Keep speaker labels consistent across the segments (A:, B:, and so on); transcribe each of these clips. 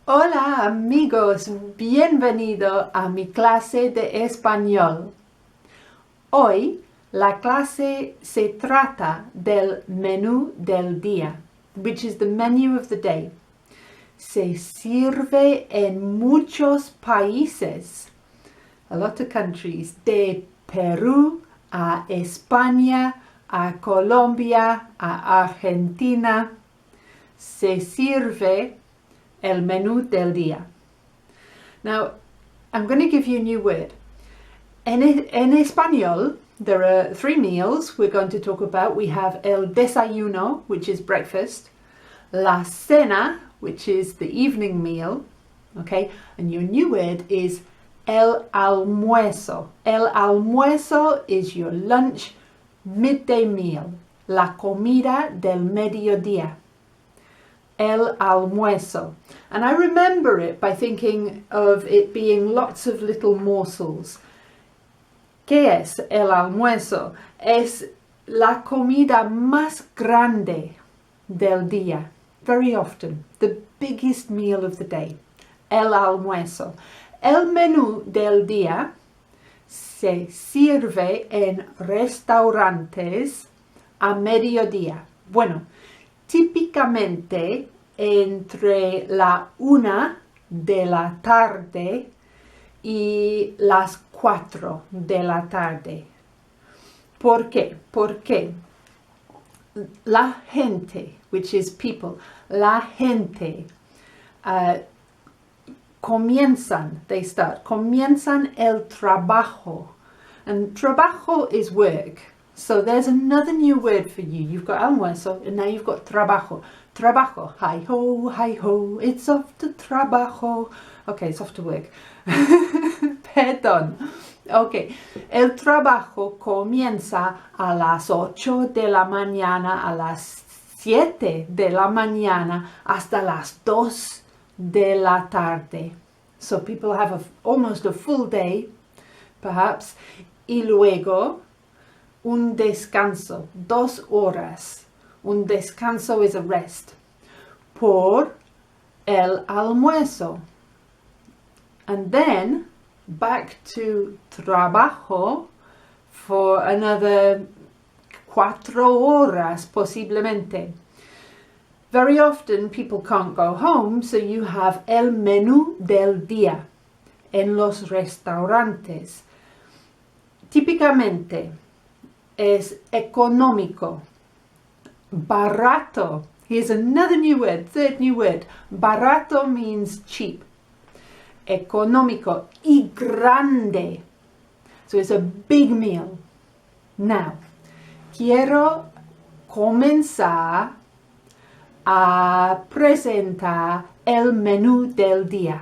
A: Hola amigos, bienvenido a mi clase de español. Hoy la clase se trata del menú del día, which is the menu of the day. Se sirve en muchos países, a lot of countries, de Perú a España, a Colombia, a Argentina. Se sirve el menú del día. Now, I'm going to give you a new word. En español, there are three meals we're going to talk about. We have el desayuno, which is breakfast, la cena, which is the evening meal, okay? And your new word is el almuerzo. El almuerzo is your lunch, midday meal, la comida del mediodía. El almuerzo. And I remember it by thinking of it being lots of little morsels. ¿Qué es el almuerzo? Es la comida más grande del día. Very often, the biggest meal of the day. El almuerzo. El menú del día se sirve en restaurantes a mediodía. Bueno, típicamente entre la 1 de la tarde y las 4 de la tarde. ¿Por qué? Porque la gente, which is people, la gente comienzan el trabajo. And trabajo is work. So there's another new word for you. You've got almuerzo and now you've got trabajo. Trabajo, hi ho, it's off to trabajo. Okay, it's off to work. Perdón. Okay, el trabajo comienza a las 8 de la mañana, a las 7 de la mañana, hasta las 2 de la tarde. So people have almost a full day, perhaps, y luego un descanso, 2 horas. Un descanso is a rest. Por el almuerzo. And then back to trabajo for another 4 horas, posiblemente. Very often people can't go home, so you have el menú del día en los restaurantes. Típicamente es económico, barato. Here's another new word, third new word. Barato means cheap. Económico y grande. So it's a big meal. Now, quiero comenzar a presentar el menú del día.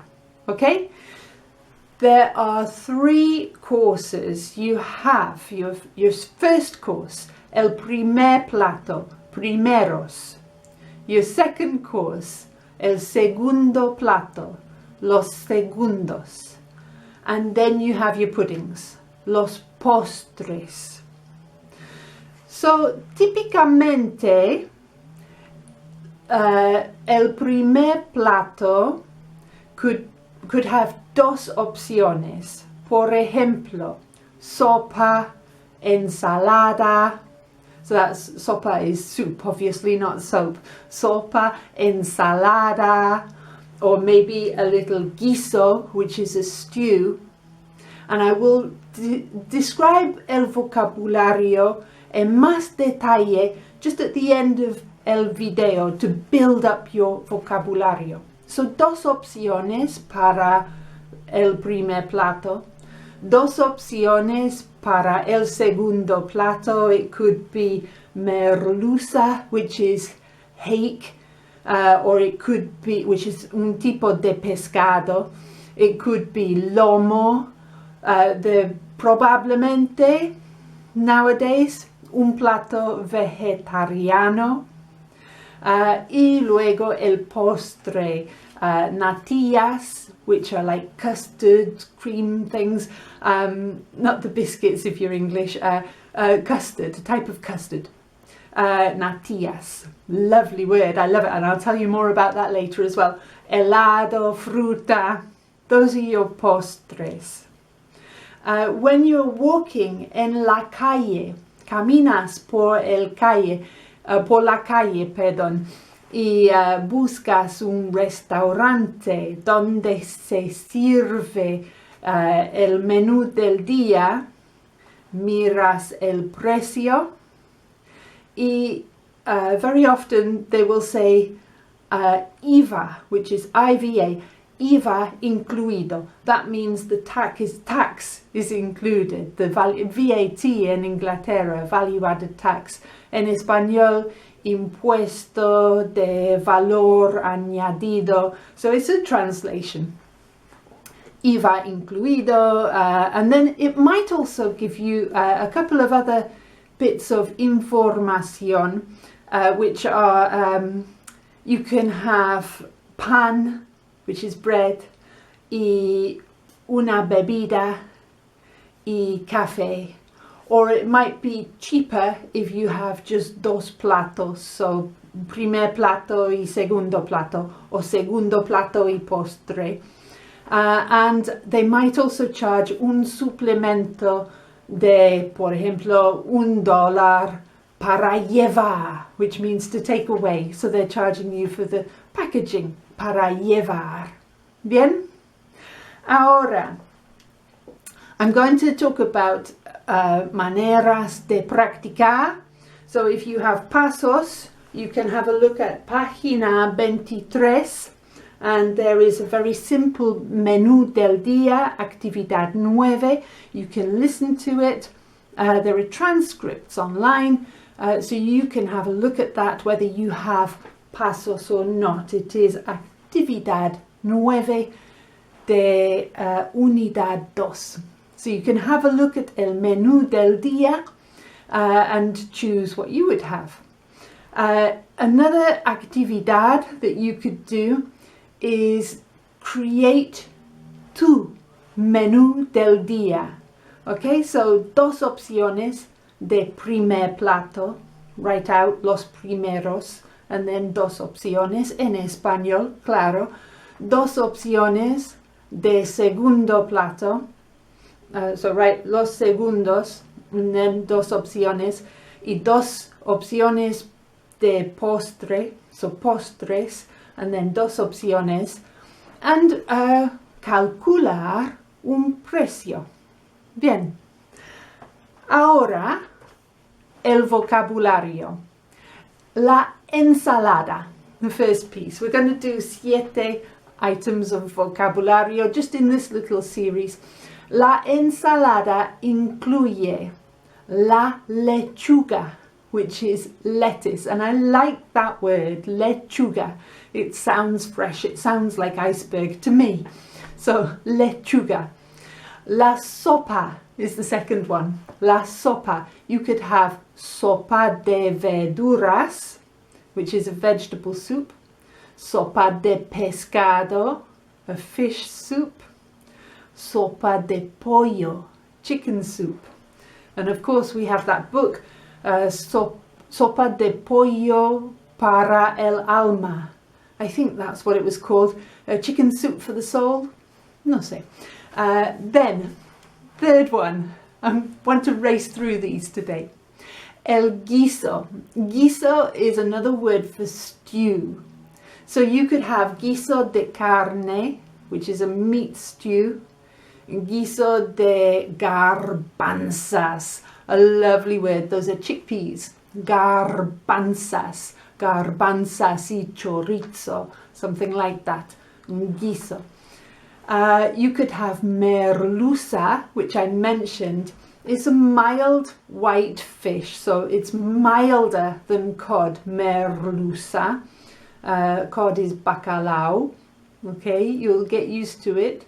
A: Okay? There are 3 courses. You have your first course, el primer plato, primeros. Your second course, el segundo plato, los segundos. And then you have your puddings, los postres. So, típicamente, el primer plato could have 2 opciones. Por ejemplo, sopa, ensalada. So that's sopa is soup, obviously not soap. Sopa, ensalada, or maybe a little guiso, which is a stew. And I will describe el vocabulario en más detalle just at the end of el video to build up your vocabulario. So 2 opciones para el primer plato, 2 opciones para el segundo plato. It could be merluza, which is hake, or it could be, which is un tipo de pescado. It could be lomo, probablemente nowadays un plato vegetariano. Y luego el postre, natillas, which are like custard, cream things, not the biscuits if you're English, custard, a type of custard. natillas, lovely word, I love it, and I'll tell you more about that later as well. Helado, fruta, those are your postres. When you're walking en la calle, caminas por la calle, perdón, y buscas un restaurante donde se sirve el menú del día, miras el precio, y very often they will say IVA, which is IVA, IVA incluido. That means the tax is included. The VAT in Inglaterra, value added tax. En español, impuesto de valor añadido. So it's a translation. IVA incluido, and then it might also give you a couple of other bits of información, which are you can have pan, which is bread, y una bebida, y café. Or it might be cheaper if you have just dos platos, so primer plato y segundo plato, or segundo plato y postre. And they might also charge un suplemento de, por ejemplo, $1 para llevar, which means to take away. So they're charging you for the packaging, para llevar. Bien? Ahora, I'm going to talk about maneras de practicar. So if you have pasos, you can have a look at página 23. And there is a very simple menú del día, actividad 9. You can listen to it. There are transcripts online, so you can have a look at that, whether you have pasos or not. It is actividad 9 de unidad 2. So you can have a look at el menú del día and choose what you would have. Another actividad that you could do is create tu menú del día. Okay, so dos opciones de primer plato, write out los primeros, and then dos opciones en español, claro, dos opciones de segundo plato, so write los segundos, and then dos opciones, y dos opciones de postre, so postres, and then dos opciones, and calcular un precio. Bien. Ahora, el vocabulario. La ensalada, the first piece. We're going to do 7 items of vocabulario just in this little series. La ensalada incluye la lechuga, which is lettuce, and I like that word, lechuga. It sounds fresh, it sounds like iceberg to me. So, lechuga. La sopa is the second one. La sopa. You could have sopa de verduras, which is a vegetable soup. Sopa de pescado, a fish soup. Sopa de pollo, chicken soup. And of course we have that book, Sopa de pollo para el alma. I think that's what it was called. Chicken soup for the soul? No sé. Then, third one. I want to race through these today. El guiso. Guiso is another word for stew. So you could have guiso de carne, which is a meat stew. Guiso de garbanzas. A lovely word. Those are chickpeas. Garbanzas. Garbanzas y chorizo. Something like that. Guiso. You could have merluza, which I mentioned. It's a mild white fish, so it's milder than cod. Merluza. Cod is bacalao. Okay, you'll get used to it.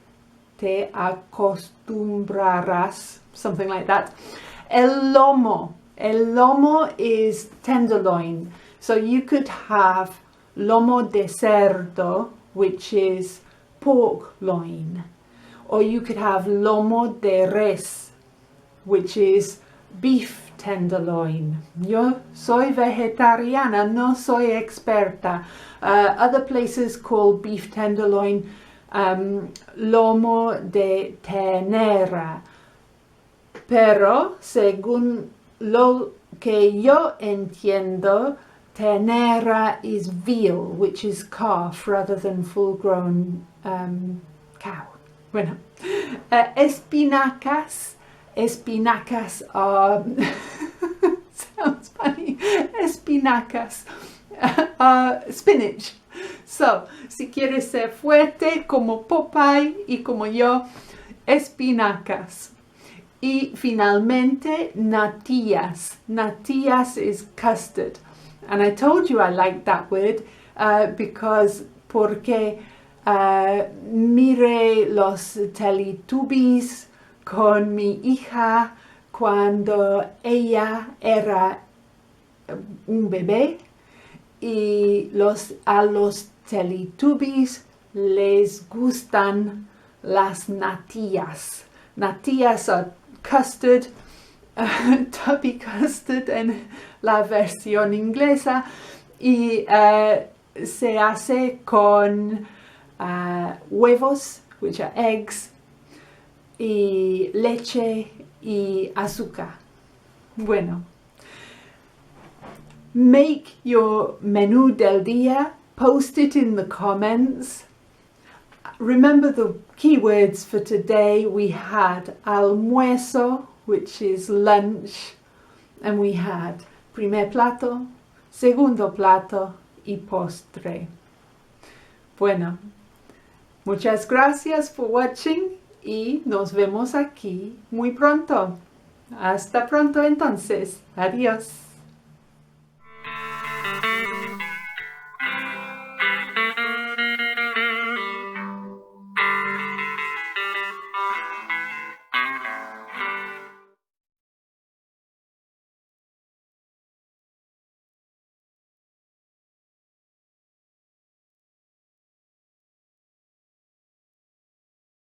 A: Te acostumbrarás. Something like that. El lomo. El lomo is tenderloin. So you could have lomo de cerdo, which is pork loin. Or you could have lomo de res, which is beef tenderloin. Yo soy vegetariana, no soy experta. Other places call beef tenderloin lomo de ternera. Pero según lo que yo entiendo, ternera is veal, which is calf rather than full-grown cow. Bueno, espinacas are sounds funny. Espinacas are spinach. So, si quieres ser fuerte como Popeye y como yo, espinacas. Y finalmente, natillas. Natillas is custard. And I told you I liked that word porque miré los Teletubbies con mi hija cuando ella era un bebé y a los Teletubbies les gustan las natillas. Natillas are custard, tubby custard en la versión inglesa y se hace con huevos, which are eggs, y leche y azúcar. Bueno, make your menú del día, post it in the comments. Remember the keywords for today. We had almuerzo, which is lunch, and we had primer plato, segundo plato y postre. Bueno, muchas gracias por watching y nos vemos aquí muy pronto. Hasta pronto entonces. Adiós.